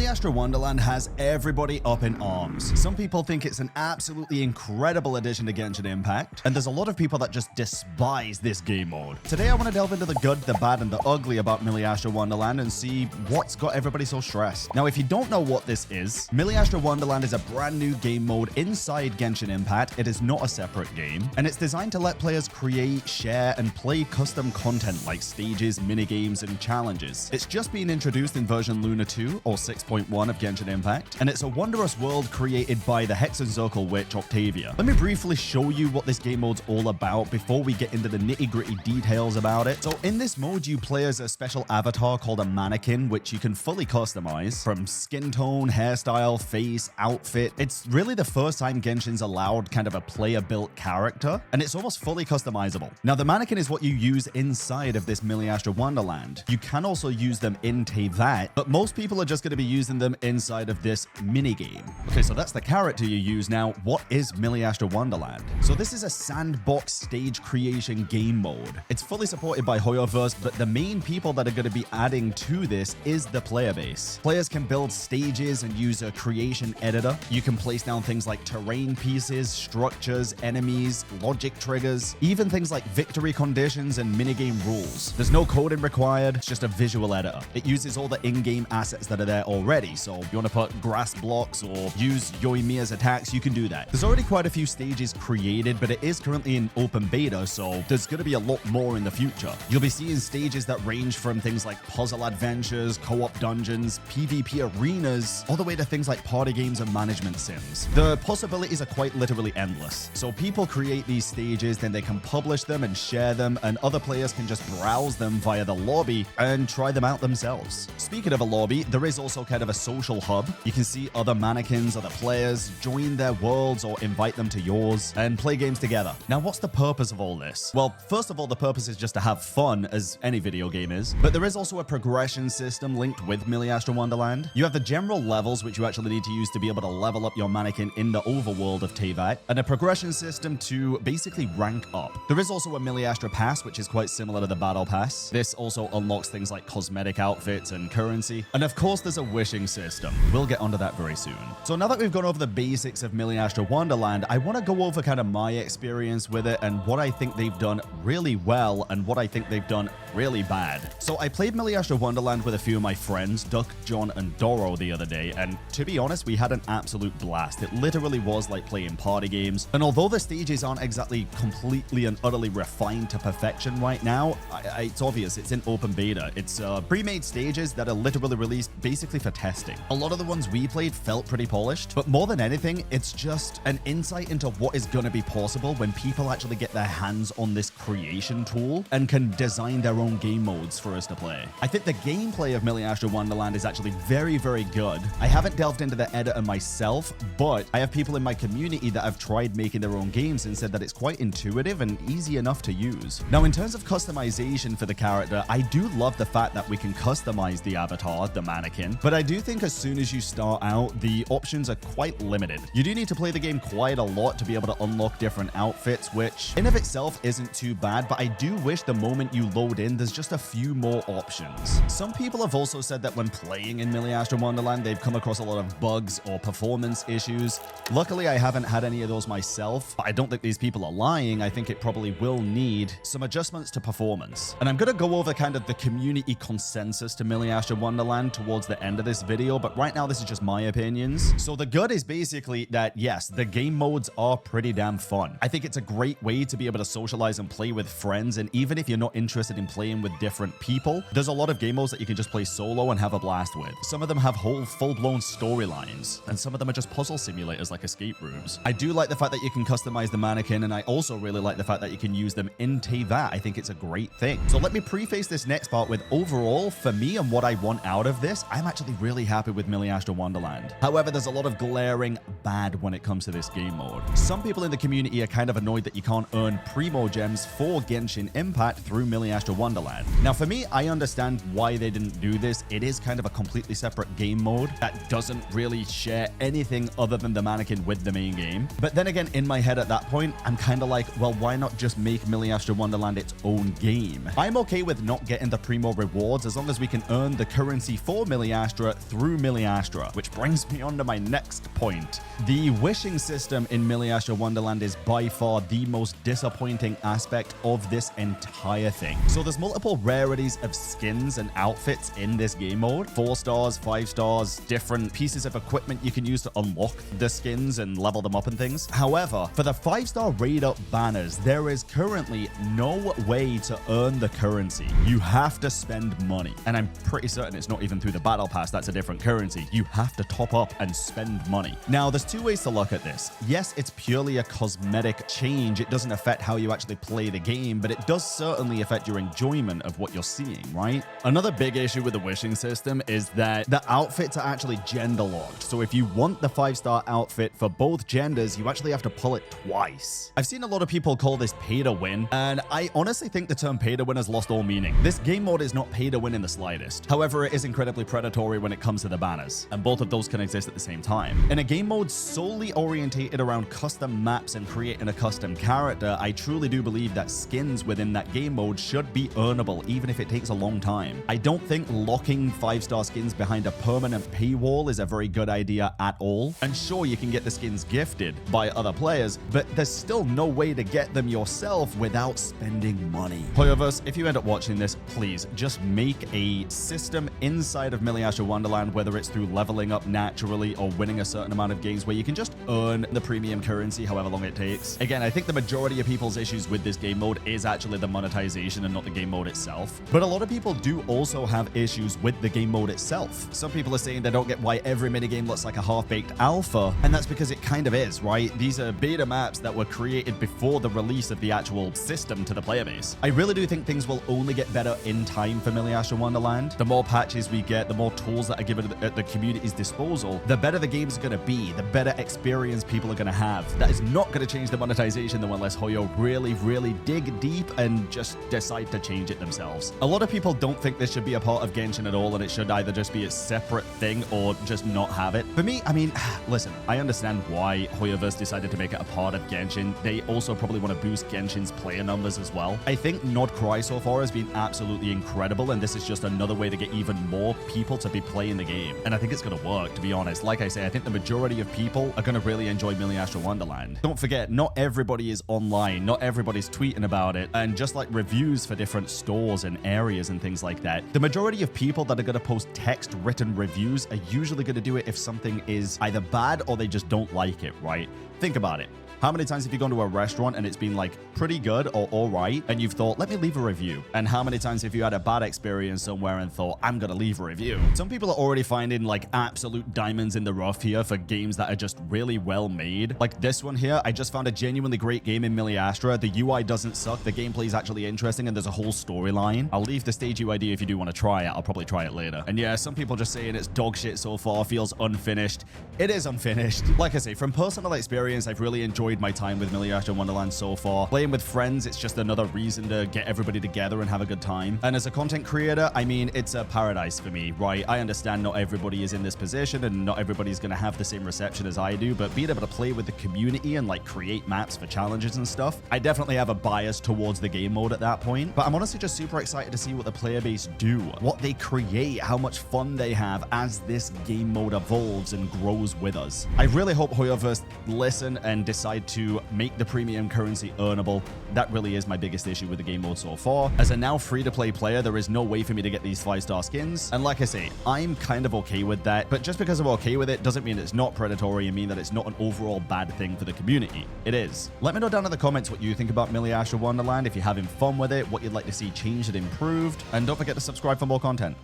Miliastra Wonderland has everybody up in arms. Some people think it's an absolutely incredible addition to Genshin Impact, and there's a lot of people that just despise this game mode. Today I want to delve into the good, the bad, and the ugly about Miliastra Wonderland and see what's got everybody so stressed. Now, if you don't know what this is, Miliastra Wonderland is a brand new game mode inside Genshin Impact. It is not a separate game, and it's designed to let players create, share, and play custom content like stages, minigames, and challenges. It's just been introduced in version Luna 2 or 6.1 of Genshin Impact, and it's a wondrous world created by the Hex and Circle witch Octavia. Let me briefly show you what this game mode's all about before we get into the nitty-gritty details about it. So in this mode, you play as a special avatar called a mannequin, which you can fully customize from skin tone, hairstyle, face, outfit. It's really the first time Genshin's allowed kind of a player-built character, and it's almost fully customizable. Now, the mannequin is what you use inside of this Miliastra Wonderland. You can also use them in Teyvat, but most people are just going to be using them inside of this minigame. Okay, so that's the character you use. Now, what is Miliastra Wonderland? So this is a sandbox stage creation game mode. It's fully supported by Hoyoverse, but the main people that are going to be adding to this is the player base. Players can build stages and use a creation editor. You can place down things like terrain pieces, structures, enemies, logic triggers, even things like victory conditions and minigame rules. There's no coding required, it's just a visual editor. It uses all the in-game assets that are there already, so if you want to put grass blocks or use Yoimiya's attacks, you can do that. There's already quite a few stages created, but it is currently in open beta, so there's going to be a lot more in the future. You'll be seeing stages that range from things like puzzle adventures, co-op dungeons, PvP arenas, all the way to things like party games and management sims. The possibilities are quite literally endless. So people create these stages, then they can publish them and share them, and other players can just browse them via the lobby and try them out themselves. Speaking of a lobby, there is also kind of a social hub. You can see other mannequins, other players, join their worlds or invite them to yours and play games together. Now, what's the purpose of all this? Well, first of all, the purpose is just to have fun, as any video game is, but there is also a progression system linked with Miliastra Wonderland. You have the general levels, which you actually need to use to be able to level up your mannequin in the overworld of Teyvat, and a progression system to basically rank up. There is also a Miliastra Pass, which is quite similar to the Battle Pass. This also unlocks things like cosmetic outfits and currency, and of course there's a wishing system. We'll get onto that very soon. So now that we've gone over the basics of Miliastra Wonderland, I want to go over kind of my experience with it and what I think they've done really well and what I think they've done really bad. So I played Miliastra Wonderland with a few of my friends, Duck, John, and Doro the other day, and to be honest, we had an absolute blast. It literally was like playing party games, and although the stages aren't exactly completely and utterly refined to perfection right now, it's obvious it's in open beta. It's pre-made stages that are literally released basically for testing. A lot of the ones we played felt pretty polished, but more than anything, it's just an insight into what is going to be possible when people actually get their hands on this creation tool and can design their own game modes for us to play. I think the gameplay of Miliastra Wonderland is actually very, very good. I haven't delved into the editor myself, but I have people in my community that have tried making their own games and said that it's quite intuitive and easy enough to use. Now, in terms of customization for the character, I do love the fact that we can customize the avatar, the mannequin, but I do think as soon as you start out, the options are quite limited. You do need to play the game quite a lot to be able to unlock different outfits, which in of itself isn't too bad, but I do wish the moment you load in, there's just a few more options. Some people have also said that when playing in Miliastra Wonderland, they've come across a lot of bugs or performance issues. Luckily, I haven't had any of those myself, but I don't think these people are lying. I think it probably will need some adjustments to performance. And I'm going to go over kind of the community consensus to Miliastra Wonderland towards the end of this video, but right now this is just my opinions. So the good is basically that, yes, the game modes are pretty damn fun. I think it's a great way to be able to socialize and play with friends, and even if you're not interested in playing with different people, there's a lot of game modes that you can just play solo and have a blast with. Some of them have whole full-blown storylines, and some of them are just puzzle simulators like escape rooms. I do like the fact that you can customize the mannequin, and I also really like the fact that you can use them in Teyvat. I think it's a great thing. So let me preface this next part with overall, for me and what I want out of this, I'm actually really happy with Miliastra Wonderland. However, there's a lot of glaring bad when it comes to this game mode. Some people in the community are kind of annoyed that you can't earn Primo gems for Genshin Impact through Miliastra Wonderland. Wonderland. Now, for me, I understand why they didn't do this. It is kind of a completely separate game mode that doesn't really share anything other than the mannequin with the main game. But then again, in my head at that point, I'm kind of like, well, why not just make Miliastra Wonderland its own game? I'm okay with not getting the Primo rewards as long as we can earn the currency for Miliastra through Miliastra, which brings me on to my next point. The wishing system in Miliastra Wonderland is by far the most disappointing aspect of this entire thing. So there's multiple rarities of skins and outfits in this game mode. 4 stars, 5 stars, different pieces of equipment you can use to unlock the skins and level them up and things. However, for the 5-star raid up banners, there is currently no way to earn the currency. You have to spend money. And I'm pretty certain it's not even through the battle pass. That's a different currency. You have to top up and spend money. Now, there's 2 ways to look at this. Yes, it's purely a cosmetic change. It doesn't affect how you actually play the game, but it does certainly affect your enjoyment of what you're seeing, right? Another big issue with the wishing system is that the outfits are actually gender locked. So if you want the 5-star outfit for both genders, you actually have to pull it twice. I've seen a lot of people call this pay to win, and I honestly think the term pay to win has lost all meaning. This game mode is not pay to win in the slightest. However, it is incredibly predatory when it comes to the banners, and both of those can exist at the same time. In a game mode solely orientated around custom maps and creating a custom character, I truly do believe that skins within that game mode should be earnable, even if it takes a long time. I don't think locking 5-star skins behind a permanent paywall is a very good idea at all. And sure, you can get the skins gifted by other players, but there's still no way to get them yourself without spending money. Hoyoverse, if you end up watching this, please just make a system inside of Miliastra Wonderland, whether it's through leveling up naturally or winning a certain amount of games, where you can just earn the premium currency however long it takes. Again, I think the majority of people's issues with this game mode is actually the monetization and not the game mode itself. But a lot of people do also have issues with the game mode itself. Some people are saying they don't get why every minigame looks like a half-baked alpha, and that's because it kind of is, right? These are beta maps that were created before the release of the actual system to the player base. I really do think things will only get better in time for Miliastra Wonderland. The more patches we get, the more tools that are given at the community's disposal, the better the game's going to be, the better experience people are going to have. That is not going to change the monetization though, unless Hoyo really dig deep and just decide to change it themselves. A lot of people don't think this should be a part of Genshin at all, and it should either just be a separate thing or just not have it. For me, I mean, listen, I understand why Hoyoverse decided to make it a part of Genshin. They also probably want to boost Genshin's player numbers as well. I think Nod Cry so far has been absolutely incredible, and this is just another way to get even more people to be playing the game. And I think it's going to work, to be honest. Like I say, I think the majority of people are going to really enjoy Miliastra Wonderland. Don't forget, not everybody is online. Not everybody's tweeting about it. And just like reviews for different stores and areas and things like that, the majority of people that are going to post text written reviews are usually going to do it if something is either bad or they just don't like it, right? Think about it. How many times have you gone to a restaurant and it's been like pretty good or all right, and you've thought, let me leave a review? And how many times have you had a bad experience somewhere and thought, I'm gonna leave a review? Some people are already finding like absolute diamonds in the rough here for games that are just really well made. Like this one here, I just found a genuinely great game in Miliastra. The UI doesn't suck, the gameplay is actually interesting, and there's a whole storyline. I'll leave the stage UID if you do want to try it. I'll probably try it later. And yeah, some people just saying it's dog shit so far, feels unfinished. It is unfinished. Like I say, from personal experience, I've really enjoyed my time with Miliastra Wonderland so far. Playing with friends, it's just another reason to get everybody together and have a good time. And as a content creator, I mean, it's a paradise for me, right? I understand not everybody is in this position and not everybody's going to have the same reception as I do, but being able to play with the community and like create maps for challenges and stuff, I definitely have a bias towards the game mode at that point. But I'm honestly just super excited to see what the player base do, what they create, how much fun they have as this game mode evolves and grows with us. I really hope Hoyoverse listen and decide to make the premium currency earnable. That really is my biggest issue with the game mode so far. As a now free-to-play player, there is no way for me to get these 5-star skins. And like I say, I'm kind of okay with that, but just because I'm okay with it doesn't mean it's not predatory and mean that it's not an overall bad thing for the community. It is. Let me know down in the comments what you think about Miliastra Wonderland, if you're having fun with it, what you'd like to see changed and improved, and don't forget to subscribe for more content.